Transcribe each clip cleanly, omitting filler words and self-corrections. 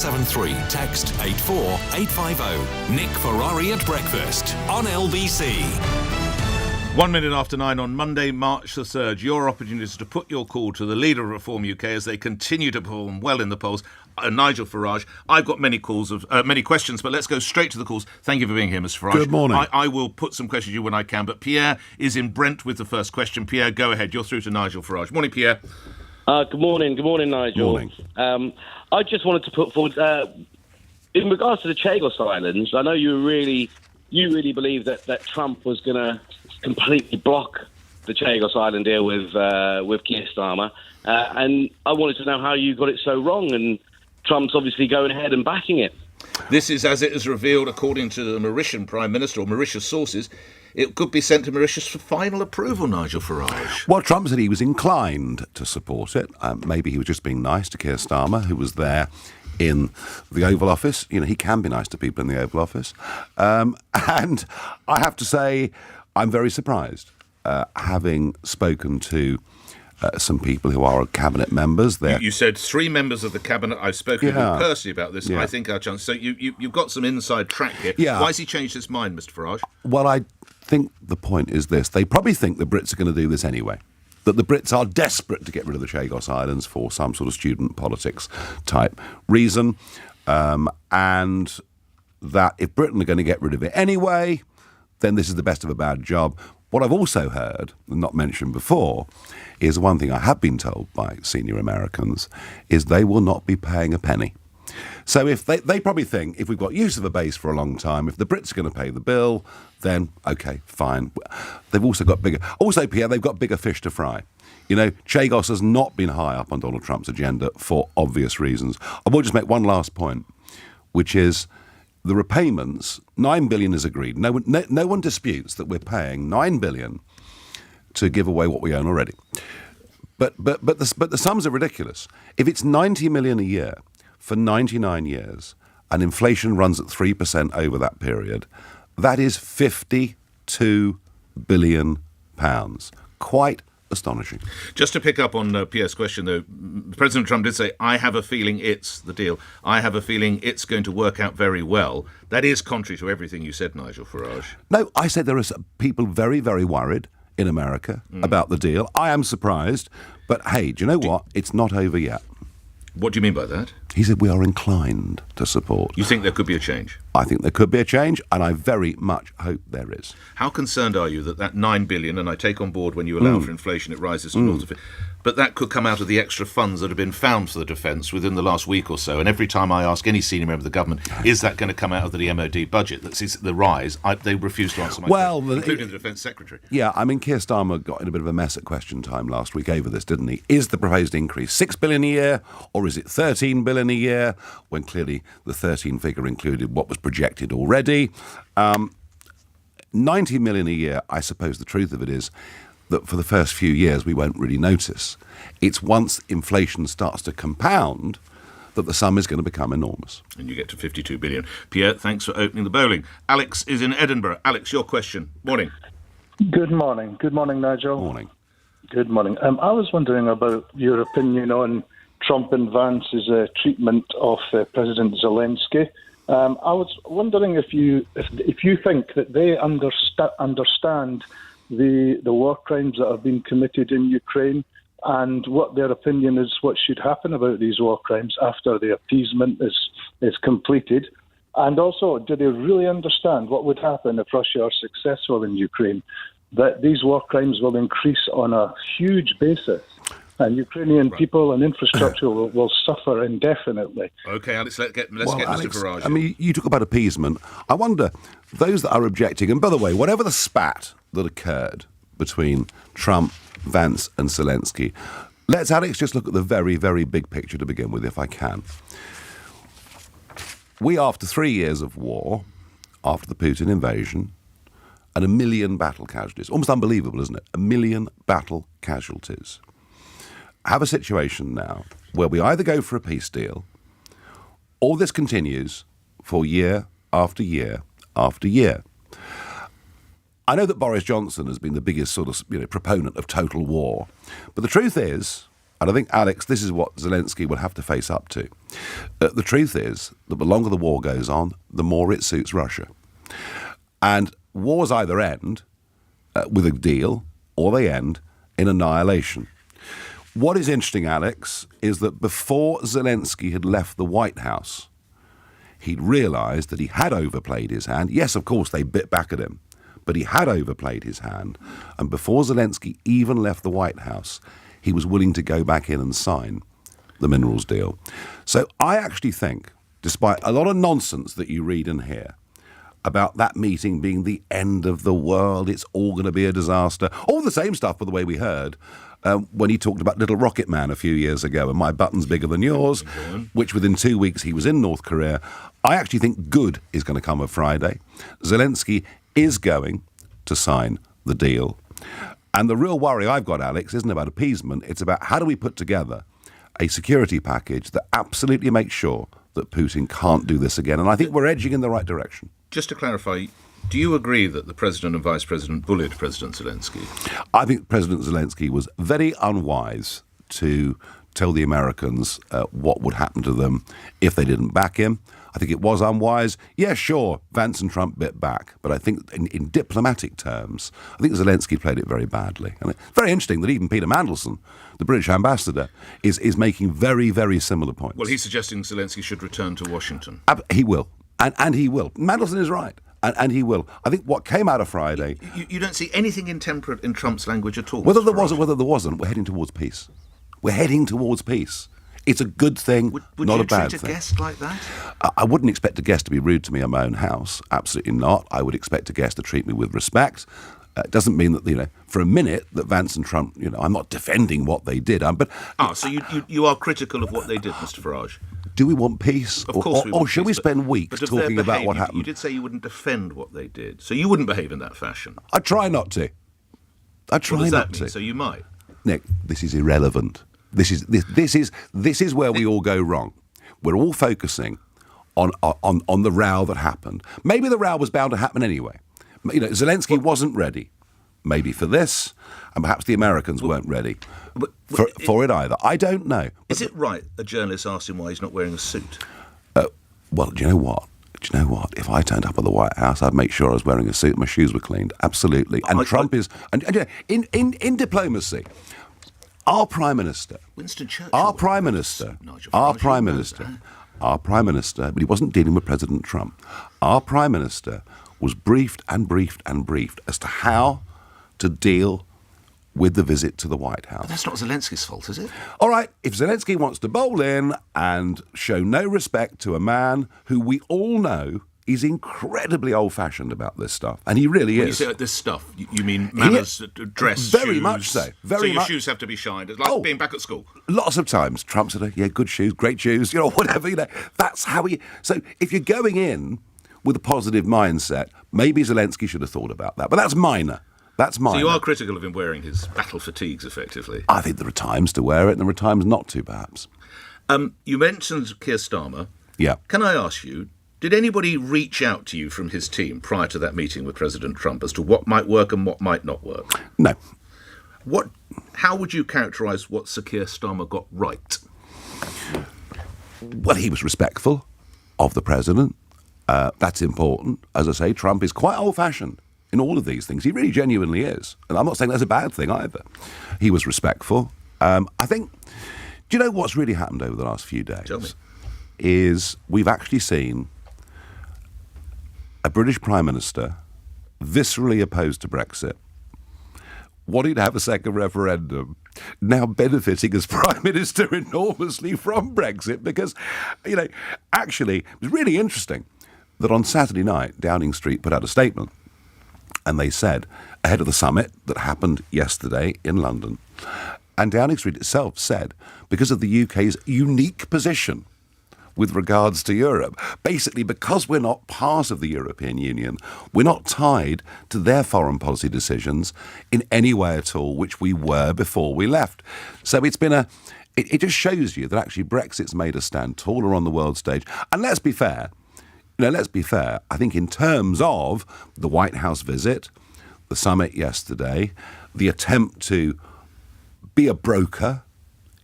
73. Text 84850. Nick Ferrari at breakfast on LBC. 1 minute after 9 on Monday, March the 3rd. Your opportunity is to put your call to the leader of Reform UK as they continue to perform well in the polls, Nigel Farage. I've got many questions, but let's go straight to the calls. Thank you for being here, Mr. Farage. Good morning. I will put some questions to you when I can, but Pierre is in Brent with the first question. Pierre, go ahead. You're through to Nigel Farage. Morning, Pierre. Good morning, Nigel. Morning. I just wanted to put forward, in regards to the Chagos Islands, I know you really believe that Trump was going to completely block the Chagos Island deal with Keir Starmer, and I wanted to know how you got it so wrong, and Trump's obviously going ahead and backing it. This is as it is revealed according to the Mauritian Prime Minister, or Mauritius sources. It could be sent to Mauritius for final approval, Nigel Farage. Well, Trump said he was inclined to support it. Maybe he was just being nice to Keir Starmer, who was there in the Oval Office. You know, he can be nice to people in the Oval Office. And I have to say, I'm very surprised, having spoken to some people who are cabinet members. You said 3 members of the cabinet. I've spoken to them personally about this. Yeah. I think our chance. So you've got some inside track here. Yeah. Why has he changed his mind, Mr. Farage? Well, I think the point is this. They probably think the Brits are going to do this anyway. That the Brits are desperate to get rid of the Chagos Islands for some sort of student politics type reason. And that if Britain are going to get rid of it anyway, then this is the best of a bad job. What I've also heard, and not mentioned before, is one thing I have been told by senior Americans, is they will not be paying a penny. So if they probably think, if we've got use of a base for a long time, if the Brits are going to pay the bill, then, OK, fine. They've also got Pierre, they've got bigger fish to fry. You know, Chagos has not been high up on Donald Trump's agenda for obvious reasons. I will just make one last point, which is the repayments, $9 billion is agreed. No one disputes that we're paying $9 billion to give away what we own already. But the sums are ridiculous. If it's $90 million a year for 99 years and inflation runs at 3% over that period, that is £52 billion. Quite astonishing. Just to pick up on Pierre's question, though, President Trump did say, I have a feeling it's the deal. I have a feeling it's going to work out very well. That is contrary to everything you said, Nigel Farage. No, I said there are people very, very worried in America about the deal. I am surprised, but hey, do you know what? It's not over yet. What do you mean by that? He said we are inclined to support. You think there could be a change? I think there could be a change, and I very much hope there is. How concerned are you that $9 billion, and I take on board when you allow for inflation, it rises to north of it, but that could come out of the extra funds that have been found for the defence within the last week or so? And every time I ask any senior member of the government, is that going to come out of the MOD budget? That's the rise. They refuse to answer my question, including the Defence Secretary. Yeah, I mean, Keir Starmer got in a bit of a mess at question time last week over this, didn't he? Is the proposed increase $6 billion a year, or is it $13 billion a year, when clearly the 13 figure included what was projected already? $90 million a year, I suppose the truth of it is that for the first few years we won't really notice. It's once inflation starts to compound that the sum is going to become enormous. And you get to 52 billion. Pierre, thanks for opening the bowling. Alex is in Edinburgh. Alex, your question. Morning. Good morning. Good morning, Nigel. Morning. Good morning. I was wondering about your opinion on Trump and Vance's treatment of President Zelensky. I was wondering if you think that they understand the war crimes that have been committed in Ukraine, and what their opinion is, what should happen about these war crimes after the appeasement is completed. And also, do they really understand what would happen if Russia are successful in Ukraine? That these war crimes will increase on a huge basis, and Ukrainian people and infrastructure will suffer indefinitely. OK, Alex, let's get Mr. Farage. I mean, you talk about appeasement. I wonder, those that are objecting, and by the way, whatever the spat that occurred between Trump, Vance and Zelensky, let's, Alex, just look at the very, very big picture to begin with, if I can. We, after 3 years of war, after the Putin invasion, and 1 million battle casualties, almost unbelievable, isn't it? 1 million battle casualties, have a situation now where we either go for a peace deal or this continues for year after year after year. I know that Boris Johnson has been the biggest sort of proponent of total war, but the truth is, and I think, Alex, this is what Zelensky will have to face up to, The truth is that the longer the war goes on, the more it suits Russia. And wars either end with a deal or they end in annihilation. What is interesting, Alex, is that before Zelensky had left the White House, he'd realised that he had overplayed his hand. Yes, of course, they bit back at him, but he had overplayed his hand. And before Zelensky even left the White House, he was willing to go back in and sign the minerals deal. So I actually think, despite a lot of nonsense that you read and hear about that meeting being the end of the world, it's all going to be a disaster, all the same stuff, by the way, we heard when he talked about Little Rocket Man a few years ago and my button's bigger than yours, which within 2 weeks he was in North Korea. I actually think good is going to come of Friday. Zelensky is going to sign the deal. And the real worry I've got, Alex, isn't about appeasement. It's about how do we put together a security package that absolutely makes sure that Putin can't do this again. And I think we're edging in the right direction. Just to clarify, do you agree that the President and Vice President bullied President Zelensky? I think President Zelensky was very unwise to tell the Americans what would happen to them if they didn't back him. I think it was unwise. Yeah, sure, Vance and Trump bit back. But I think in diplomatic terms, I think Zelensky played it very badly. And it's very interesting that even Peter Mandelson, the British ambassador, is making very, very similar points. Well, he's suggesting Zelensky should return to Washington. He will. And he will. Mandelson is right. And he will. I think what came out of Friday... You don't see anything intemperate in Trump's language at all. Whether there was or whether there wasn't, we're heading towards peace. We're heading towards peace. It's a good thing, not a bad thing. Would you treat a guest like that? I wouldn't expect a guest to be rude to me in my own house. Absolutely not. I would expect a guest to treat me with respect. It doesn't mean that, for a minute that Vance and Trump, I'm not defending what they did. So you are critical of what they did, Mr. Farage? Do we want peace? Of course we want or should we spend weeks talking about what happened? You did say you wouldn't defend what they did, so you wouldn't behave in that fashion. I try not to. What does that mean? So you might. Nick, this is irrelevant. This is where we all go wrong. We're all focusing on the row that happened. Maybe the row was bound to happen anyway. Zelensky wasn't ready, maybe for this, and perhaps the Americans weren't ready for it either. I don't know. Is it right a journalist asked him why he's not wearing a suit? Well, do you know what? If I turned up at the White House, I'd make sure I was wearing a suit, my shoes were cleaned. Absolutely. And Trump is... And in diplomacy... Our Prime Minister, Winston Churchill, our Prime Minister, but he wasn't dealing with President Trump. Our Prime Minister was briefed and briefed and briefed as to how to deal with the visit to the White House. But that's not Zelensky's fault, is it? All right, if Zelensky wants to bowl in and show no respect to a man who we all know is incredibly old-fashioned about this stuff, and he really is. When you say this stuff, you mean manners, dress, very shoes? much so. So your shoes have to be shined. It's like being back at school. Lots of times, Trump said, good shoes, great shoes, whatever, That's how he... So if you're going in with a positive mindset, maybe Zelensky should have thought about that. But that's minor. So you are critical of him wearing his battle fatigues, effectively? I think there are times to wear it and there are times not to, perhaps. You mentioned Keir Starmer. Yeah. Can I ask you, did anybody reach out to you from his team prior to that meeting with President Trump as to what might work and what might not work? No. How would you characterise what Sir Keir Starmer got right? Well, he was respectful of the president. That's important. As I say, Trump is quite old-fashioned in all of these things. He really genuinely is. And I'm not saying that's a bad thing either. He was respectful. I think... Do you know what's really happened over the last few days? Tell me. Is we've actually seen a British Prime Minister viscerally opposed to Brexit, wanting to have a second referendum, now benefiting as Prime Minister enormously from Brexit because, actually, it was really interesting that on Saturday night, Downing Street put out a statement and they said, ahead of the summit that happened yesterday in London, and Downing Street itself said, because of the UK's unique position with regards to Europe. Basically, because we're not part of the European Union, we're not tied to their foreign policy decisions in any way at all, which we were before we left. So it's been it just shows you that actually Brexit's made us stand taller on the world stage. And let's be fair, I think in terms of the White House visit, the summit yesterday, the attempt to be a broker,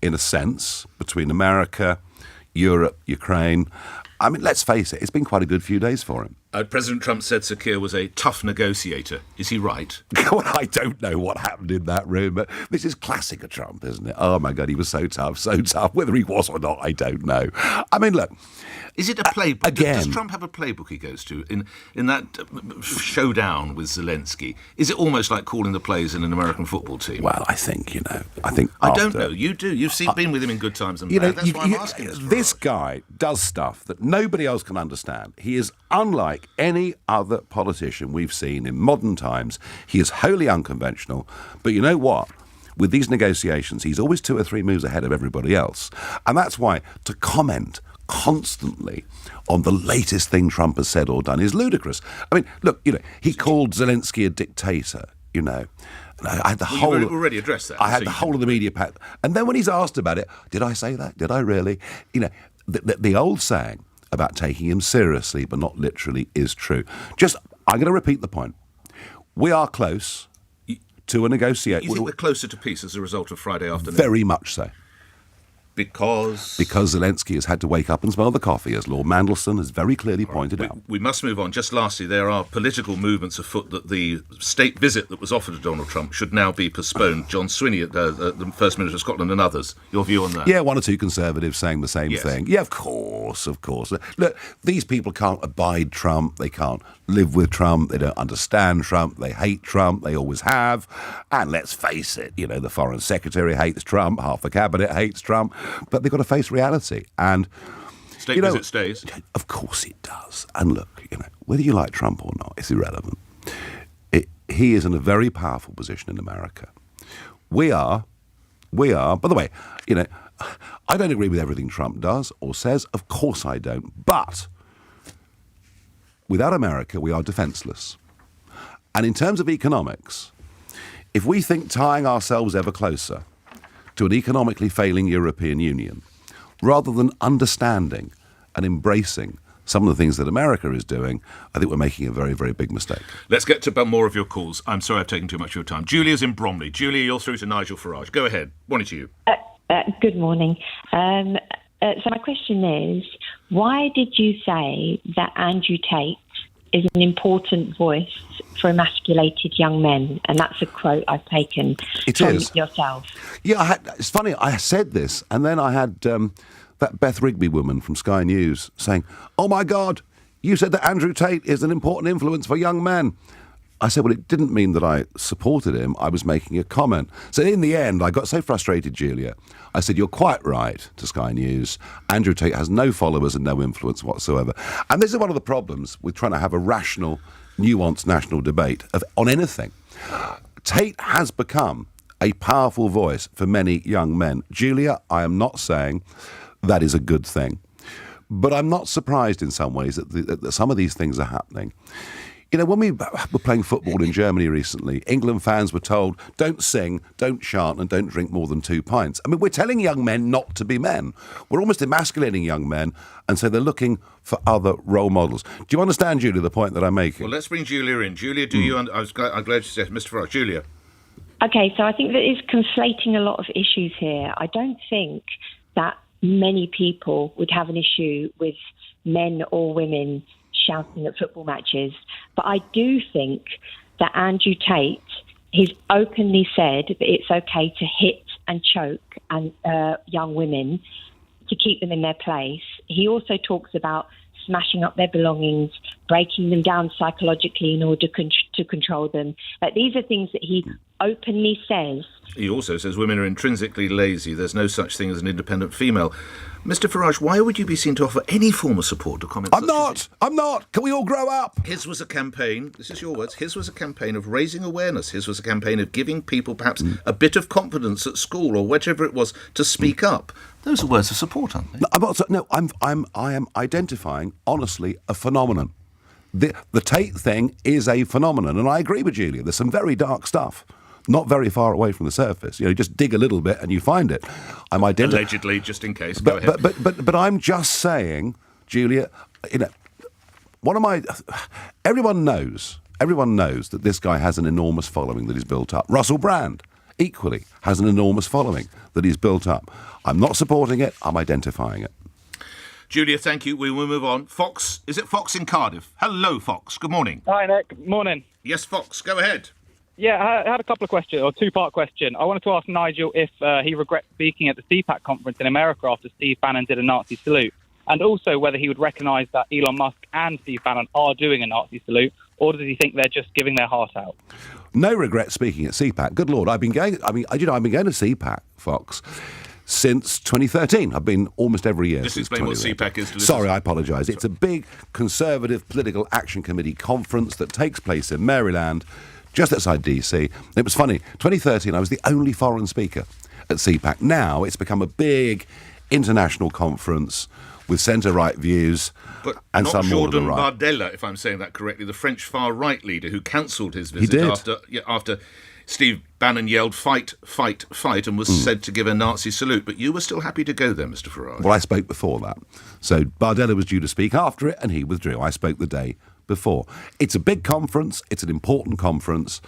in a sense, between America, Europe, Ukraine. I mean, let's face it, it's been quite a good few days for him. President Trump said Sir Keir was a tough negotiator. Is he right? Well, I don't know what happened in that room, but this is classic of Trump, isn't it? Oh, my God, he was so tough, so tough. Whether he was or not, I don't know. I mean, look. Is it a playbook? Again, does Trump have a playbook he goes to in that showdown with Zelensky? Is it almost like calling the plays in an American football team? Well, I think. I don't know. You do. You've been with him in good times and bad. That's why I'm asking. This guy does stuff that nobody else can understand. He is unlike any other politician we've seen in modern times. He is wholly unconventional. But you know what? With these negotiations, he's always 2 or 3 moves ahead of everybody else. And that's why to comment constantly on the latest thing Trump has said or done is ludicrous. I mean, look, he called Zelensky a dictator, And I had you've already addressed that. I had the whole of the media pack. And then when he's asked about it, did I say that? Did I really? The old saying about taking him seriously but not literally is true. I'm going to repeat the point. We are close to a negotiation. You think we're closer to peace as a result of Friday afternoon? Very much so. Because Zelensky has had to wake up and smell the coffee, as Lord Mandelson has very clearly pointed out. We must move on. Just lastly, there are political movements afoot that the state visit that was offered to Donald Trump should now be postponed. John Swinney, the First Minister of Scotland, and others. Your view on that? Yeah, 1 or 2 Conservatives saying the same thing. Yeah, of course. Look, these people can't abide Trump. They can't live with Trump. They don't understand Trump. They hate Trump. They always have. And let's face it, the Foreign Secretary hates Trump. Half the Cabinet hates Trump. But they've got to face reality. And state visit stays. Of course it does. And look, whether you like Trump or not, it's irrelevant. He is in a very powerful position in America. We are, by the way, I don't agree with everything Trump does or says. Of course I don't. But without America, we are defenseless. And in terms of economics, if we think tying ourselves ever closer to an economically failing European Union, rather than understanding and embracing some of the things that America is doing, I think we're making a very, very big mistake. Let's get to more of your calls. I'm sorry I've taken too much of your time. Julia's in Bromley. Julia, you're through to Nigel Farage. Go ahead. Morning to you. Good morning. So my question is, why did you say that Andrew Tate is an important voice for emasculated young men? And that's a quote I've taken from yourself. Yeah, it's funny, I said this, and then I had that Beth Rigby woman from Sky News saying, oh my God, you said that Andrew Tate is an important influence for young men. I said, well, it didn't mean that I supported him. I was making a comment. So in the end, I got so frustrated, Julia. I said, you're quite right, to Sky News. Andrew Tate has no followers and no influence whatsoever. And this is one of the problems with trying to have a rational, nuanced national debate on anything. Tate has become a powerful voice for many young men. Julia, I am not saying that is a good thing. But I'm not surprised in some ways that some of these things are happening. When we were playing football in Germany recently, England fans were told, don't sing, don't chant, and don't drink more than 2 pints. I mean, we're telling young men not to be men. We're almost emasculating young men, and so they're looking for other role models. Do you understand, Julia, the point that I'm making? Well, let's bring Julia in. Julia, do you... I'm glad you said Mr. Farage. Julia. Okay, so I think that is conflating a lot of issues here. I don't think that many people would have an issue with men or women shouting at football matches. But I do think that Andrew Tate, he's openly said that it's okay to hit and choke and young women to keep them in their place. He also talks about smashing up their belongings, breaking them down psychologically in order to control them. These are things that he openly says. He also says women are intrinsically lazy. There's no such thing as an independent female. Mr. Farage, why would you be seen to offer any form of support to comments? I'm not. Can we all grow up? His was a campaign, this is your words, his was a campaign of raising awareness. His was a campaign of giving people perhaps a bit of confidence at school or whatever it was to speak up. Those are words of support, aren't they? I am identifying, honestly, a phenomenon. The Tate thing is a phenomenon, and I agree with Julia. There's some very dark stuff. Not very far away from the surface. You just dig a little bit and you find it. Allegedly, just in case. Go ahead. But I'm just saying, Julia, everyone knows that this guy has an enormous following that he's built up. Russell Brand, equally, has an enormous following that he's built up. I'm not supporting it, I'm identifying it. Julia, thank you. We will move on. Fox, is it Fox in Cardiff? Hello, Fox. Good morning. Hi, Nick. Morning. Yes, Fox, go ahead. Yeah, I had a couple of questions, or two-part question. I wanted to ask Nigel if he regrets speaking at the CPAC conference in America after Steve Bannon did a Nazi salute, and also whether he would recognise that Elon Musk and Steve Bannon are doing a Nazi salute, or does he think they're just giving their heart out? No regret speaking at CPAC. Good Lord, I've been going to CPAC, Fox, since 2013. I've been almost every year. Just explain what CPAC is. Sorry, I apologise. It's a big Conservative Political Action Committee conference that takes place in Maryland, just outside DC. It was funny. 2013, I was the only foreign speaker at CPAC. Now it's become a big international conference with centre-right views, but and not some more to the Jordan right. Bardella, if I'm saying that correctly, the French far-right leader who cancelled his visit after Steve Bannon yelled, "Fight, fight, fight," and was said to give a Nazi salute. But you were still happy to go there, Mr. Farage. Well, I spoke before that. So Bardella was due to speak after it, and he withdrew. I spoke the day before. It's a big conference. It's an important conference.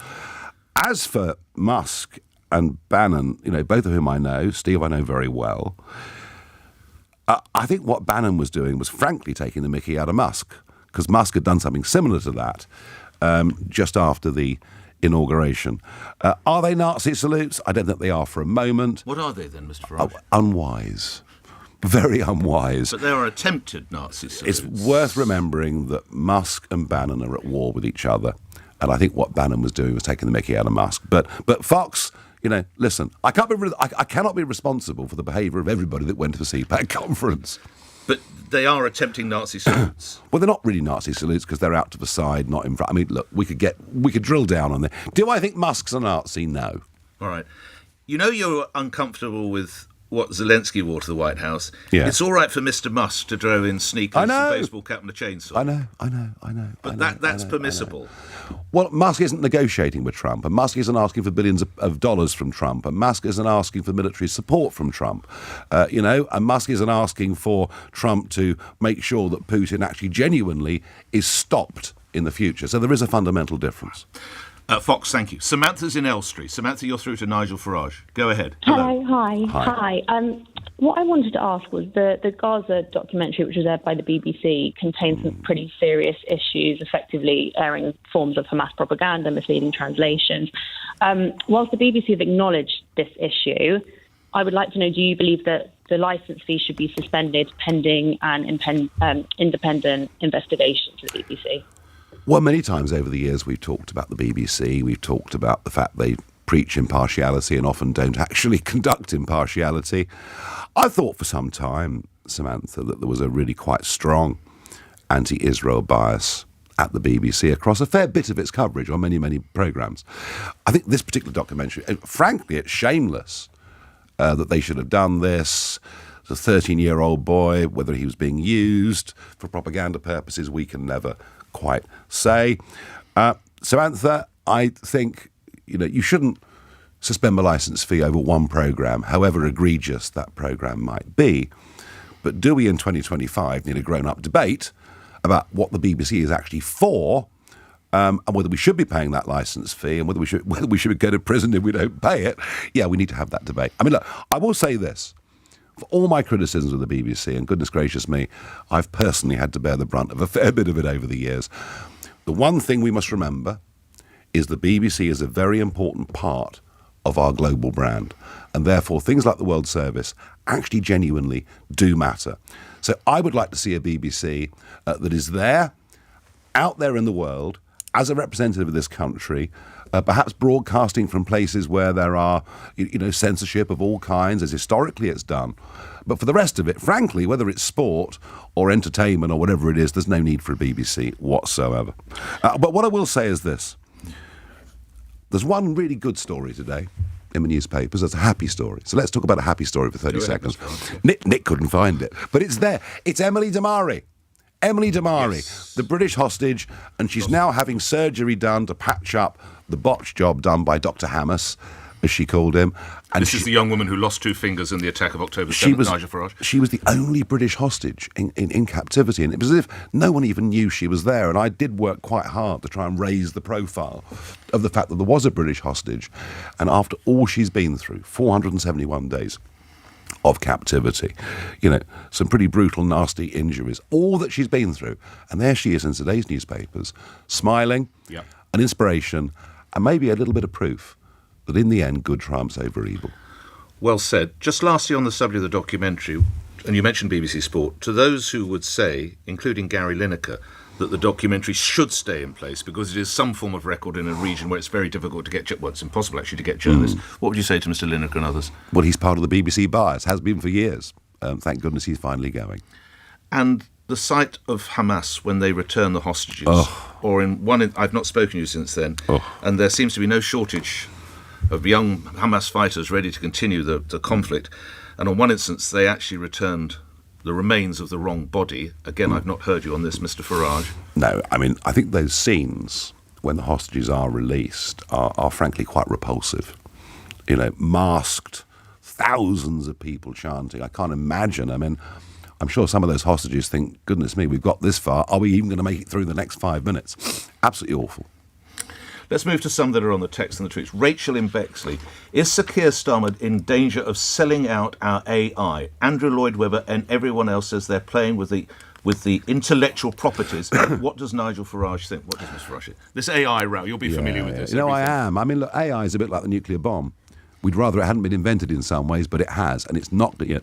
As for Musk and Bannon, both of whom I know, Steve I know very well, I think what Bannon was doing was frankly taking the mickey out of Musk, because Musk had done something similar to that just after the inauguration. Are they Nazi salutes? I don't think they are for a moment. What are they then, Mr. Farage? Unwise. Very unwise. But they are attempted Nazi salutes. It's worth remembering that Musk and Bannon are at war with each other. And I think what Bannon was doing was taking the mickey out of Musk. But Fox, listen, I cannot be responsible for the behaviour of everybody that went to the CPAC conference. But they are attempting Nazi salutes. Well, they're not really Nazi salutes because they're out to the side, not in front. I mean, look, we could drill down on there. Do I think Musk's a Nazi? No. All right. You're uncomfortable with what Zelensky wore to the White House. Yeah. It's all right for Mr. Musk to throw in sneakers, a baseball cap and a chainsaw. I know. But that's permissible. Well, Musk isn't negotiating with Trump, and Musk isn't asking for billions of dollars from Trump, and Musk isn't asking for military support from Trump, and Musk isn't asking for Trump to make sure that Putin actually genuinely is stopped in the future. So there is a fundamental difference. Fox, thank you. Samantha's in Elstree. Samantha, you're through to Nigel Farage. Go ahead. Hello. Hi. What I wanted to ask was the Gaza documentary, which was aired by the BBC, contains some pretty serious issues, effectively airing forms of Hamas propaganda, misleading translations. Whilst the BBC have acknowledged this issue, I would like to know, do you believe that the licence fee should be suspended pending an independent investigation to the BBC? Well, many times over the years we've talked about the BBC, we've talked about the fact they preach impartiality and often don't actually conduct impartiality. I thought for some time, Samantha, that there was a really quite strong anti-Israel bias at the BBC across a fair bit of its coverage on many, many programmes. I think this particular documentary, frankly, it's shameless that they should have done this. The 13-year-old boy, whether he was being used for propaganda purposes, we can never quite say. Samantha, I think you shouldn't suspend the licence fee over one programme, however egregious that programme might be. But do we in 2025 need a grown-up debate about what the BBC is actually for, and whether we should be paying that licence fee, and whether we should go to prison if we don't pay it? Yeah, we need to have that debate. I mean, look, I will say this. For all my criticisms of the BBC, and goodness gracious me, I've personally had to bear the brunt of a fair bit of it over the years. The one thing we must remember is the BBC is a very important part of our global brand, and therefore things like the World Service actually genuinely do matter. So I would like to see a BBC that is there, out there in the world, as a representative of this country, perhaps broadcasting from places where there are, censorship of all kinds, as historically it's done. But for the rest of it, frankly, whether it's sport or entertainment or whatever it is, there's no need for a BBC whatsoever. But what I will say is this. There's one really good story today in the newspapers. It's a happy story. So let's talk about a happy story for 30 seconds. Nick couldn't find it, but it's there. It's Emily Damari. Emily Damari, yes. The British hostage, and she's now having surgery done to patch up the botched job done by Dr. Hamas, as she called him. And this is the young woman who lost 2 fingers in the attack of October 7th, Nigel Farage. She was the only British hostage in captivity, and it was as if no one even knew she was there. And I did work quite hard to try and raise the profile of the fact that there was a British hostage. And after all she's been through, 471 days, of captivity. You know, some pretty brutal, nasty injuries, all that she's been through. And there she is in today's newspapers, smiling, an inspiration, and maybe a little bit of proof that in the end, good triumphs over evil. Well said. Just lastly on the subject of the documentary, and you mentioned BBC Sport, to those who would say, including Gary Lineker, that the documentary should stay in place because it is some form of record in a region where it's very difficult to get, well, it's impossible actually to get journalists. What would you say to Mr. Lineker and others? Well, he's part of the BBC bias, has been for years. Thank goodness he's finally going. And the sight of Hamas when they return the hostages, or in one, I've not spoken to you since then, and there seems to be no shortage of young Hamas fighters ready to continue the conflict. And on one instance, they actually returned the remains of the wrong body. Again, I've not heard you on this, Mr. Farage. No, I mean, I think those scenes when the hostages are released are frankly quite repulsive. You know, masked, thousands of people chanting. I can't imagine. I mean, I'm sure some of those hostages think, goodness me, we've got this far. Are we even going to make it through the next 5 minutes? Absolutely awful. Let's move to some that are on the text and the tweets. Rachel in Bexley. Is Sir Keir Starmer in danger of selling out our AI? Andrew Lloyd Webber and everyone else says they're playing with the intellectual properties. What does Nigel Farage think? What does Mr. Farage think? This AI row, you'll be familiar with this. You know, I am. I mean, look, AI is a bit like the nuclear bomb. We'd rather it hadn't been invented in some ways, but it has, and it's not. You know,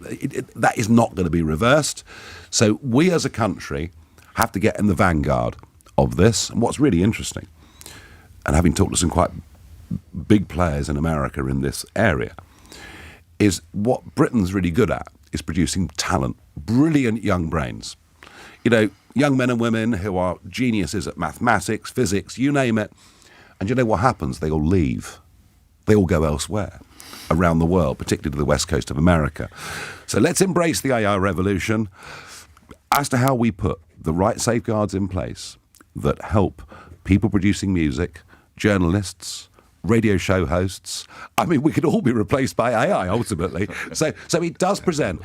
that is not going to be reversed. So we as a country have to get in the vanguard of this. And what's really interesting, and having talked to some quite big players in America in this area, is what Britain's really good at is producing talent, brilliant young brains. You know, young men and women who are geniuses at mathematics, physics, you name it. And you know what happens? They all leave. They all go elsewhere around the world, particularly to the west coast of America. So let's embrace the AI revolution. As to how we put the right safeguards in place that help people producing music, journalists, radio show hosts. I mean, we could all be replaced by AI ultimately. So it does present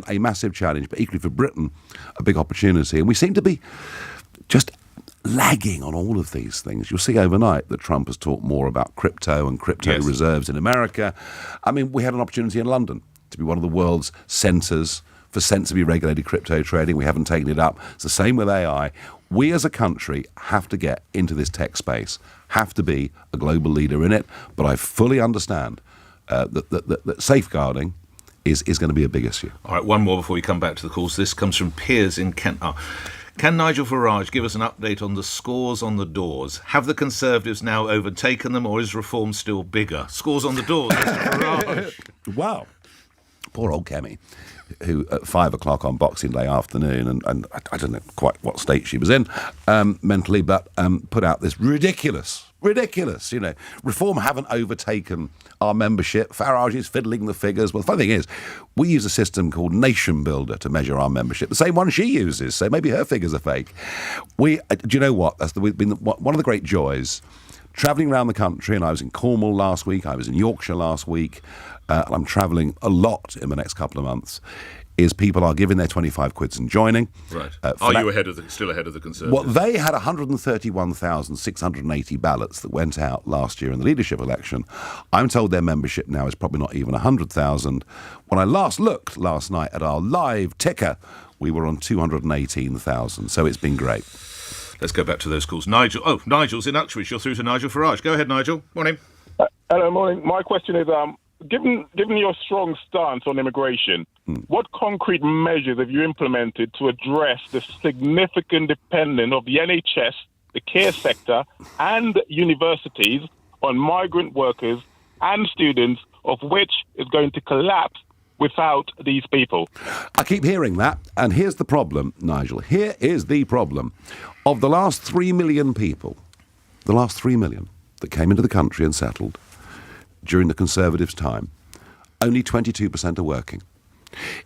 a massive challenge, but equally for Britain, a big opportunity. And we seem to be just lagging on all of these things. You'll see overnight that Trump has talked more about crypto and crypto reserves in America. I mean, we had an opportunity in London to be one of the world's centres for sensibly regulated crypto trading. We haven't taken it up. It's the same with AI. We as a country have to get into this tech space, have to be a global leader in it, but I fully understand that safeguarding is going to be a big issue. All right, one more before we come back to the calls. This comes from Piers in Kent. Can Nigel Farage give us an update on the scores on the doors? Have the Conservatives now overtaken them, or is Reform still bigger? Scores on the doors, Mr. Farage. Wow. Poor old Kemi, who at 5 o'clock on Boxing Day afternoon, and I don't know quite what state she was in mentally, but put out this ridiculous, you know, Reform haven't overtaken our membership. Farage is fiddling the figures. Well, the funny thing is, we use a system called Nation Builder to measure our membership, the same one she uses, so maybe her figures are fake. Do you know what? That's been one of the great joys, travelling around the country, and I was in Cornwall last week, I was in Yorkshire last week, and I'm travelling a lot in the next couple of months, is people are giving their 25 quids and joining. Right. Are you still ahead of the Conservatives? Well, they had 131,680 ballots that went out last year in the leadership election. I'm told their membership now is probably not even 100,000. When I last looked last night at our live ticker, we were on 218,000. So it's been great. Let's go back to those calls. Nigel's in Uxbridge. You're through to Nigel Farage. Go ahead, Nigel. Morning. Hello, morning. My question is, given your strong stance on immigration, what concrete measures have you implemented to address the significant dependence of the NHS, the care sector, and universities on migrant workers and students, of which is going to collapse without these people? I keep hearing that, and here's the problem, Nigel. Here is the problem. Of the last 3 million people, that came into the country and settled during the Conservatives' time, only 22% are working.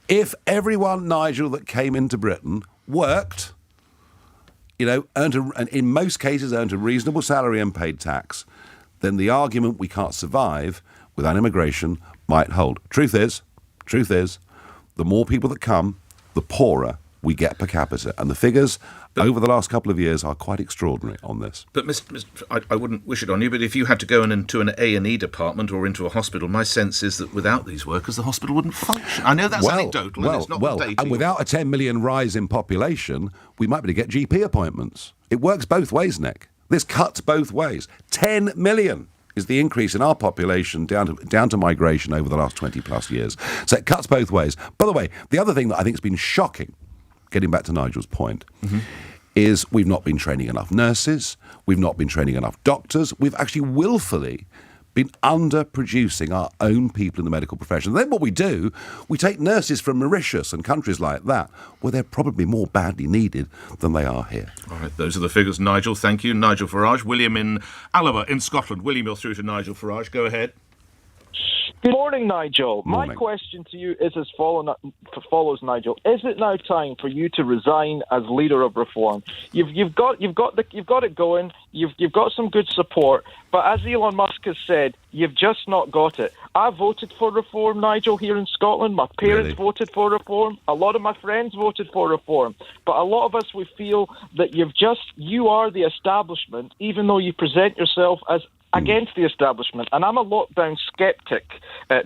If everyone, Nigel, that came into Britain worked, you know, and in most cases earned a reasonable salary and paid tax, then the argument we can't survive without immigration might hold. Truth is, the more people that come, the poorer we get per capita. And the figures over the last couple of years are quite extraordinary on this. But, I wouldn't wish it on you, but if you had to go into an A&E department or into a hospital, my sense is that without these workers, the hospital wouldn't function. I know that's anecdotal, and it's not dating. And without a 10 million rise in population, we might be able to get GP appointments. It works both ways, Nick. This cuts both ways. 10 million is the increase in our population down to migration over the last 20-plus years. So it cuts both ways. By the way, the other thing that I think has been shocking, getting back to Nigel's point, is we've not been training enough nurses, we've not been training enough doctors, we've actually willfully been underproducing our own people in the medical profession. And then what we do, we take nurses from Mauritius and countries like that, where they're probably more badly needed than they are here. All right, those are the figures, Nigel. Thank you. Nigel Farage. William in Alaba in Scotland. William, you're through to Nigel Farage. Go ahead. Good morning, Nigel. Morning. My question to you is as follows, Nigel. Is it now time for you to resign as leader of reform? You've got it going. You've got some good support, but as Elon Musk has said, you've just not got it. I voted for reform, Nigel, here in Scotland. My parents voted for reform. A lot of my friends voted for reform. But a lot of us, we feel that you are the establishment, even though you present yourself as against the establishment. And I'm a lockdown sceptic,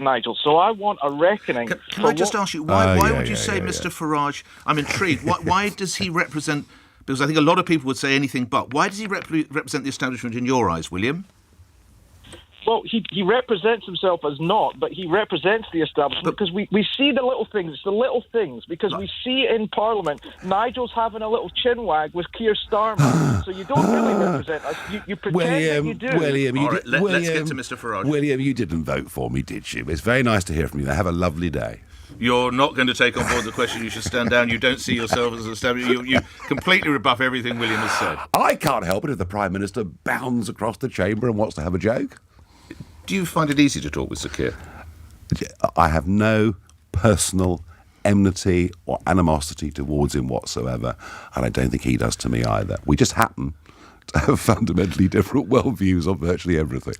Nigel, so I want a reckoning. Can I just ask you, why would you say Mr. Farage? I'm intrigued. Why does he represent... Because I think a lot of people would say anything but. Why does he represent the establishment in your eyes, William? Well, he represents himself as not, but he represents the establishment because we see the little things. It's the little things, because we see in Parliament Nigel's having a little chin wag with Keir Starmer. So you don't really represent us. You pretend that you do. William, let's get to Mr. Farage. William, you didn't vote for me, did you? It's very nice to hear from you. Have a lovely day. You're not going to take on board the question you should stand down. You don't see yourself as an establishment. You completely rebuff everything William has said. I can't help it if the Prime Minister bounds across the chamber and wants to have a joke. Do you find it easy to talk with Sir Keir? I have no personal enmity or animosity towards him whatsoever, and I don't think he does to me either. We just happen to have fundamentally different worldviews on virtually everything.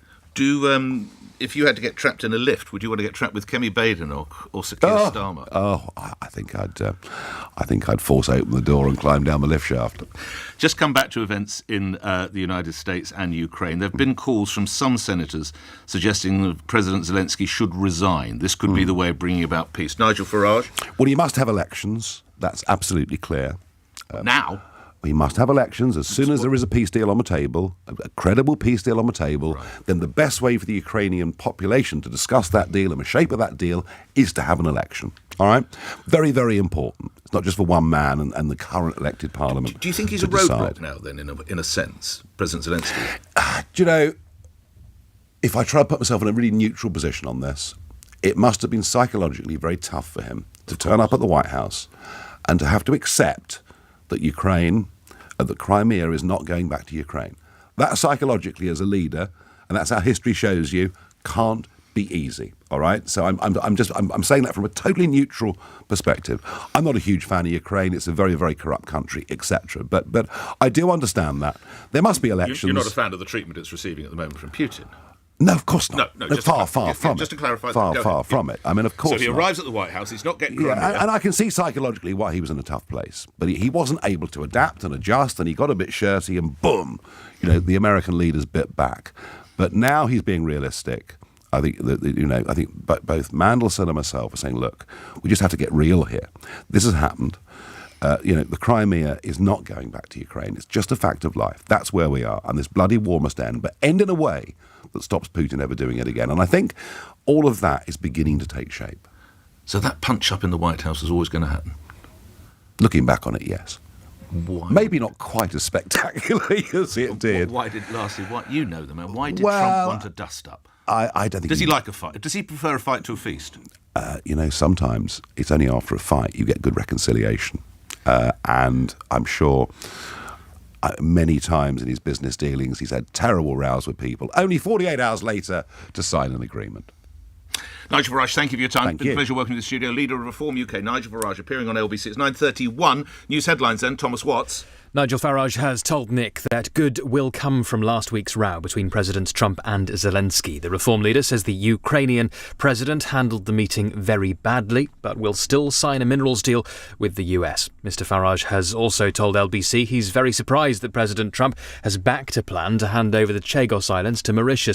If you had to get trapped in a lift, would you want to get trapped with Kemi Baden or Sir Keir Starmer? I think I'd force open the door and climb down the lift shaft. Just come back to events in the United States and Ukraine. There have been calls from some senators suggesting that President Zelensky should resign. This could be the way of bringing about peace. Nigel Farage? Well, you must have elections. That's absolutely clear. Now? We must have elections as soon as there is a peace deal on the table, a credible peace deal on the table. Right. Then the best way for the Ukrainian population to discuss that deal and the shape of that deal is to have an election. All right? Very, very important. It's not just for one man and the current elected parliament. Do you think he's a roadblock now, then, in a sense, President Zelensky? Do you know, if I try to put myself in a really neutral position on this, it must have been psychologically very tough for him to turn up at the White House and to have to accept that that Crimea is not going back to Ukraine. That psychologically, as a leader, and that's how history shows you, can't be easy. All right. So I'm saying that from a totally neutral perspective. I'm not a huge fan of Ukraine. It's a very, very corrupt country, etc. But I do understand that there must be elections. You're not a fan of the treatment it's receiving at the moment from Putin. No, of course not. No, far from it. Just to clarify. Far from it. I mean, of course. So he arrives at the White House, he's not getting Crimea. Yeah, and I can see psychologically why he was in a tough place. But he wasn't able to adapt and adjust, and he got a bit shirty, and boom, the American leaders bit back. But now he's being realistic. I think both Mandelson and myself are saying, look, we just have to get real here. This has happened. The Crimea is not going back to Ukraine. It's just a fact of life. That's where we are. And this bloody war must end, but end in a way that stops Putin ever doing it again. And I think all of that is beginning to take shape. So that punch-up in the White House is always going to happen? Looking back on it, yes. Why? Maybe not quite as spectacularly as it did. Why did you know the man? Why did Trump want to dust up? I don't think. Does he like a fight? Does he prefer a fight to a feast? Sometimes it's only after a fight you get good reconciliation. And I'm sure many times in his business dealings he's had terrible rows with people, only 48 hours later to sign an agreement. Nigel Farage, thank you for your time. Thank It's been you. a pleasure working with the studio. Leader of Reform UK, Nigel Farage, appearing on LBC. It's 9:31. News headlines then. Thomas Watts. Nigel Farage has told Nick that good will come from last week's row between Presidents Trump and Zelensky. The Reform leader says the Ukrainian president handled the meeting very badly, but will still sign a minerals deal with the US. Mr Farage has also told LBC he's very surprised that President Trump has backed a plan to hand over the Chagos Islands to Mauritius.